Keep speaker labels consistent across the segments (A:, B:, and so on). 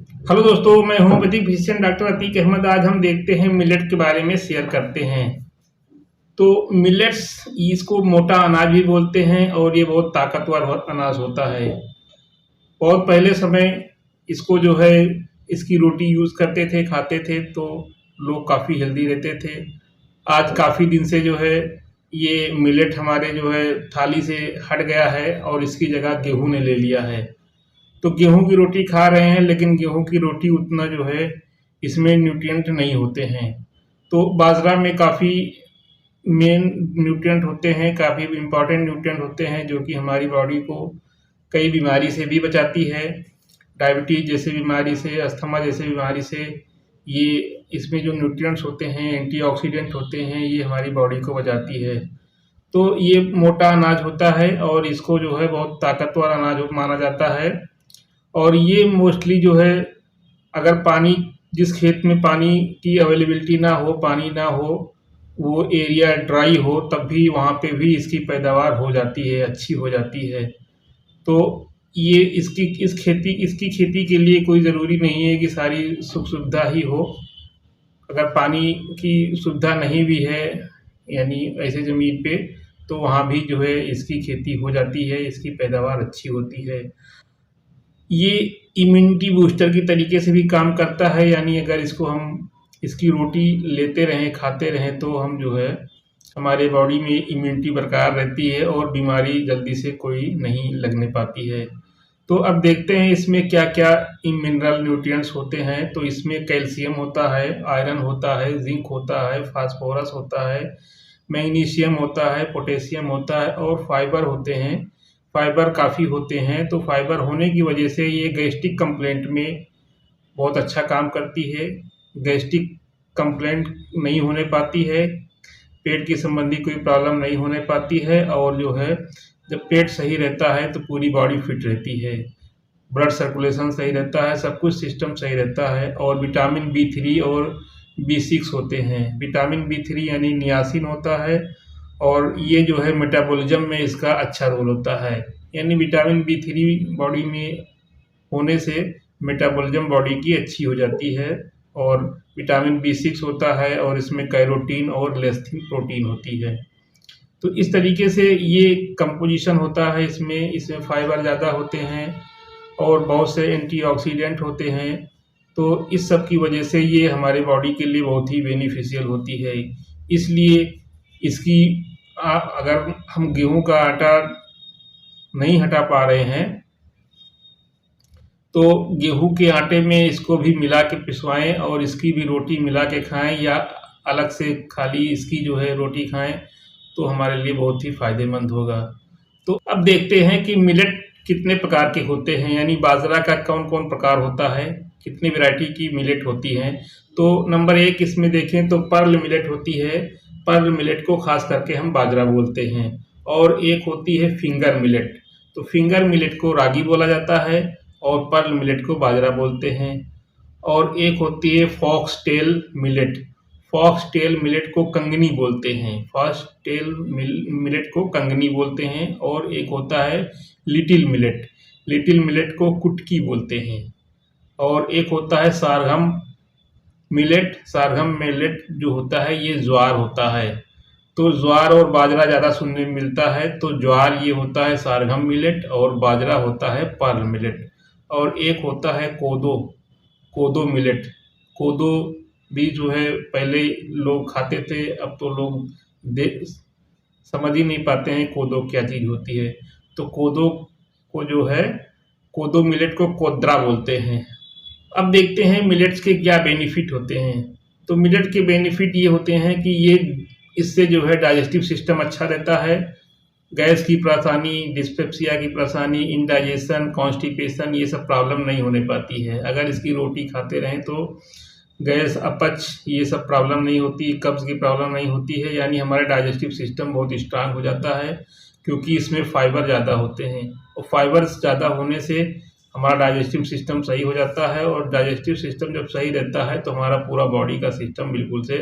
A: Hello दोस्तों, मैं homeopathic physician doctor Atiq Ahmed. आज हम देखते हैं मिलेट के बारे में शेयर करते हैं। तो मिलेट्स इसको मोटा अनाज भी बोलते हैं और ये बहुत ताकतवर अनाज होता है। बहुत पहले समय इसको जो है इसकी रोटी यूज़ करते थे, खाते थे, तो लोग काफ़ी हेल्दी रहते थे। आज काफ़ी दिन से जो है ये मिलेट हमारे जो है थाली से हट गया है और इसकी जगह गेहूं ने ले लिया है। तो गेहूं की रोटी खा रहे हैं, लेकिन गेहूं की रोटी उतना जो है इसमें न्यूट्रिएंट नहीं होते हैं। तो बाजरा में काफ़ी मेन न्यूट्रिएंट होते हैं, काफ़ी इम्पॉर्टेंट न्यूट्रिएंट होते हैं, जो कि हमारी बॉडी को कई बीमारी से भी बचाती है। डायबिटीज जैसे बीमारी से, अस्थमा जैसे बीमारी से। ये इसमें जो न्यूट्रिएंट्स होते हैं, एंटीऑक्सीडेंट होते हैं, ये हमारी बॉडी को बचाती है। तो ये मोटा अनाज होता है और इसको जो है बहुत ताकतवर अनाज माना जाता है। और ये मोस्टली जो है, अगर पानी, जिस खेत में पानी की अवेलेबिलिटी ना हो, पानी ना हो, वो एरिया ड्राई हो, तब भी वहाँ पे भी इसकी पैदावार हो जाती है, अच्छी हो जाती है। तो ये इसकी खेती के लिए कोई ज़रूरी नहीं है कि सारी सुख सुविधा ही हो। अगर पानी की सुविधा नहीं भी है, यानी ऐसे ज़मीन पे, तो वहाँ भी जो है इसकी खेती हो जाती है, इसकी पैदावार अच्छी होती है। ये इम्यूनिटी बूस्टर की तरीके से भी काम करता है, यानी अगर इसको हम इसकी रोटी लेते रहें, खाते रहें, तो हम जो है हमारे बॉडी में इम्यूनिटी बरकरार रहती है और बीमारी जल्दी से कोई नहीं लगने पाती है। तो अब देखते हैं इसमें क्या क्या मिनरल न्यूट्रिएंट्स होते हैं। तो इसमें कैल्शियम होता है, आयरन होता है, जिंक होता है, फास्फोरस होता है, मैग्नीशियम होता है, पोटेशियम होता है और फाइबर होते हैं। फाइबर काफ़ी होते हैं, तो फाइबर होने की वजह से ये गैस्ट्रिक कंप्लेंट में बहुत अच्छा काम करती है। गैस्ट्रिक कंप्लेंट नहीं होने पाती है, पेट की संबंधी कोई प्रॉब्लम नहीं होने पाती है। और जो है, जब पेट सही रहता है तो पूरी बॉडी फिट रहती है, ब्लड सर्कुलेशन सही रहता है, सब कुछ सिस्टम सही रहता है। और विटामिन B3 और B6 होते हैं। विटामिन B3 यानी नियासिन होता है, और ये जो है मेटाबॉलिज्म में इसका अच्छा रोल होता है। यानी विटामिन B3 बॉडी में होने से मेटाबॉलिज्म बॉडी की अच्छी हो जाती है। और विटामिन B6 होता है और इसमें कैरोटीन और लेस्थिन प्रोटीन होती है। तो इस तरीके से ये कंपोजिशन होता है। इसमें फाइबर ज़्यादा होते हैं और बहुत से एंटीऑक्सीडेंट होते हैं। तो इस सब की वजह से ये हमारे बॉडी के लिए बहुत ही बेनिफिशियल होती है। इसलिए इसकी अगर हम गेहूं का आटा नहीं हटा पा रहे हैं, तो गेहूं के आटे में इसको भी मिला के पिसवाएं और इसकी भी रोटी मिला के खाएं, या अलग से खाली इसकी जो है रोटी खाएं, तो हमारे लिए बहुत ही फायदेमंद होगा। तो अब देखते हैं कि मिलेट कितने प्रकार के होते हैं, यानी बाजरा का कौन कौन प्रकार होता है, कितनी वैरायटी की मिलेट होती हैं। तो नंबर 1 इसमें देखें तो पर्ल मिलेट होती है। पर्ल मिलेट को खास करके हम बाजरा बोलते हैं। और एक होती है फिंगर मिलेट। तो फिंगर मिलेट को रागी बोला जाता है और पर्ल मिलेट को बाजरा बोलते हैं। और एक होती है fox tail millet. Fox tail millet को कंगनी बोलते हैं। फॉक्स टेल मिलेट को कंगनी बोलते हैं। और एक होता है लिटिल मिलेट। लिटिल मिलेट को कुटकी बोलते हैं। और एक होता है सारगम मिलेट। सारगम मिलेट जो होता है ये ज्वार होता है। तो ज्वार और बाजरा ज़्यादा सुनने में मिलता है, तो ज्वार ये होता है सारगम मिलेट और बाजरा होता है पर्ल मिलेट। और एक होता है कोदो। कोदो मिलेट। कोदो भी जो है पहले लोग खाते थे, अब तो लोग दे समझ ही नहीं पाते हैं कोदो क्या चीज़ होती है। तो कोदो को जो है, कोदो मिलेट को कोद्रा बोलते हैं। अब देखते हैं मिलेट्स के क्या बेनिफिट होते हैं। तो मिलेट के बेनिफिट ये होते हैं कि ये इससे जो है डाइजेस्टिव सिस्टम अच्छा रहता है। गैस की परेशानी, डिस्पेप्सिया की परेशानी, इंडाइजेशन, कॉन्स्टिपेशन, ये सब प्रॉब्लम नहीं होने पाती है। अगर इसकी रोटी खाते रहें तो गैस, अपच, ये सब प्रॉब्लम नहीं होती, कब्ज़ की प्रॉब्लम नहीं होती है। यानी हमारा डाइजेस्टिव सिस्टम बहुत स्ट्रांग हो जाता है, क्योंकि इसमें फाइबर ज़्यादा होते हैं। और फाइबर्स ज़्यादा होने से हमारा डाइजेस्टिव सिस्टम सही हो जाता है। और डाइजेस्टिव सिस्टम जब सही रहता है तो हमारा पूरा बॉडी का सिस्टम बिल्कुल से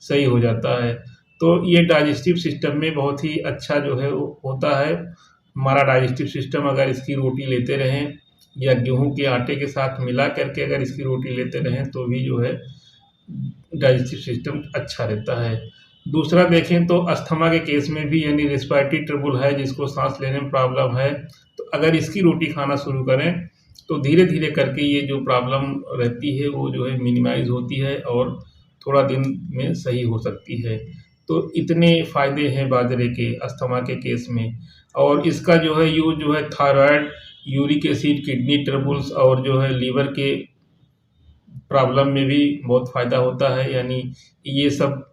A: सही हो जाता है। तो ये डाइजेस्टिव सिस्टम में बहुत ही अच्छा जो है होता है। हमारा डाइजेस्टिव सिस्टम अगर इसकी रोटी लेते रहें या गेहूं के आटे के साथ मिला करके अगर इसकी रोटी लेते रहें तो भी जो है डाइजेस्टिव सिस्टम अच्छा रहता है। दूसरा देखें तो अस्थमा के केस में भी, यानी रिस्पायरेटरी ट्रबल है, जिसको सांस लेने में प्रॉब्लम है, तो अगर इसकी रोटी खाना शुरू करें तो धीरे धीरे करके ये जो प्रॉब्लम रहती है वो जो है मिनिमाइज होती है और थोड़ा दिन में सही हो सकती है। तो इतने फ़ायदे हैं बाजरे के अस्थमा के केस में। और इसका जो है यूज़ जो है thyroid, uric acid, kidney troubles और जो है लीवर के प्रॉब्लम में भी बहुत फ़ायदा होता है, यानी ये सब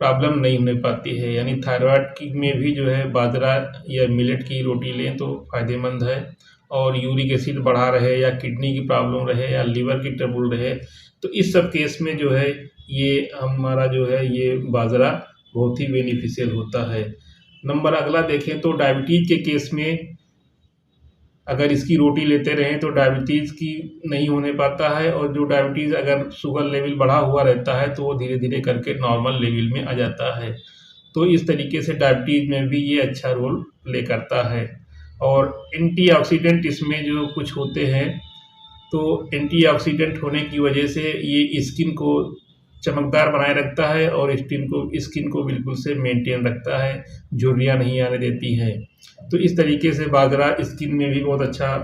A: प्रॉब्लम नहीं होने पाती है। यानी थायराइड की में भी जो है बाजरा या मिलेट की रोटी लें तो फ़ायदेमंद है। और यूरिक एसिड बढ़ा रहे या किडनी की प्रॉब्लम रहे या लीवर की ट्रबल रहे, तो इस सब केस में जो है ये हमारा जो है ये बाजरा बहुत ही बेनिफिशियल होता है। नंबर अगला देखें तो डायबिटीज़ के केस में अगर इसकी रोटी लेते रहें तो डायबिटीज़ की नहीं होने पाता है, और जो डायबिटीज़ अगर शुगर लेवल बढ़ा हुआ रहता है तो वो धीरे धीरे करके नॉर्मल लेवल में आ जाता है। तो इस तरीके से डायबिटीज़ में भी ये अच्छा रोल प्ले करता है। और एंटीऑक्सीडेंट इसमें जो कुछ होते हैं, तो एंटीऑक्सीडेंट होने की वजह से ये स्किन को चमकदार बनाए रखता है और स्किन को बिल्कुल से मेंटेन रखता है, झुर्रियाँ नहीं आने देती हैं। तो इस तरीके से बाजरा स्किन में भी बहुत अच्छा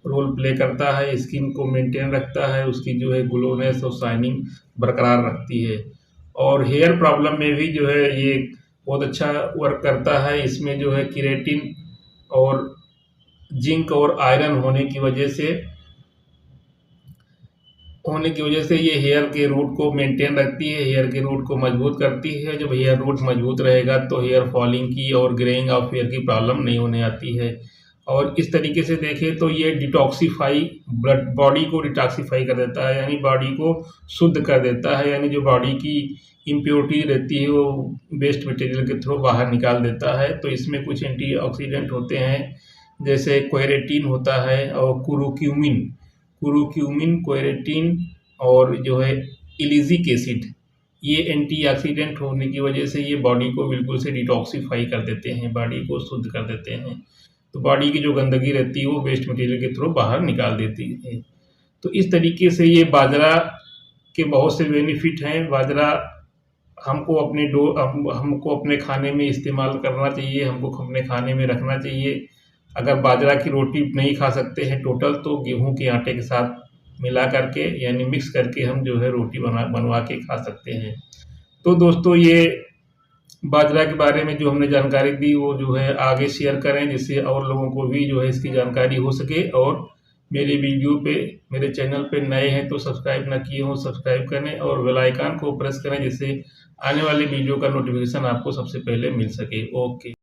A: रोल प्ले करता है, स्किन को मेंटेन रखता है, उसकी जो है ग्लोनेस और शाइनिंग बरकरार रखती है। और हेयर प्रॉब्लम में भी जो है ये बहुत अच्छा वर्क करता है। इसमें जो है केराटिन और जिंक और आयरन होने की वजह से ये हेयर के रूट को मेंटेन रखती है, हेयर के रूट को मजबूत करती है। जब हेयर रूट मजबूत रहेगा तो हेयर फॉलिंग की और ग्रेइंग ऑफ हेयर की प्रॉब्लम नहीं होने आती है। और इस तरीके से देखें तो ये बॉडी को डिटॉक्सिफाई कर देता है, यानी बॉडी को शुद्ध कर देता है, यानी जो बॉडी की इम्प्योरिटी रहती है वो वेस्ट मटेरियल के थ्रू बाहर निकाल देता है। तो इसमें कुछ एंटीऑक्सीडेंट होते हैं, जैसे क्वेरेटिन होता है और कुरुक्यूमिन, क्वेरेटिन और जो है इलिजिक एसिड, ये एंटीऑक्सीडेंट होने की वजह से ये बॉडी को बिल्कुल से डिटॉक्सिफाई कर देते हैं, बॉडी को शुद्ध कर देते हैं। तो बॉडी की जो गंदगी रहती है वो वेस्ट मटेरियल के थ्रू बाहर निकाल देती है। तो इस तरीके से ये बाजरा के बहुत से बेनिफिट हैं। बाजरा हमको अपने खाने में इस्तेमाल करना चाहिए, हमको अपने खाने में रखना चाहिए। अगर बाजरा की रोटी नहीं खा सकते हैं टोटल, तो गेहूं के आटे के साथ मिला करके यानी मिक्स करके हम जो है रोटी बनवा के खा सकते हैं। तो दोस्तों, ये बाजरा के बारे में जो हमने जानकारी दी वो जो है आगे शेयर करें, जिससे और लोगों को भी जो है इसकी जानकारी हो सके। और मेरे चैनल पे नए हैं तो सब्सक्राइब ना किए हों सब्सक्राइब करें और बेल आइकन को प्रेस करें, जिससे आने वाले वीडियो का नोटिफिकेशन आपको सबसे पहले मिल सके। ओके।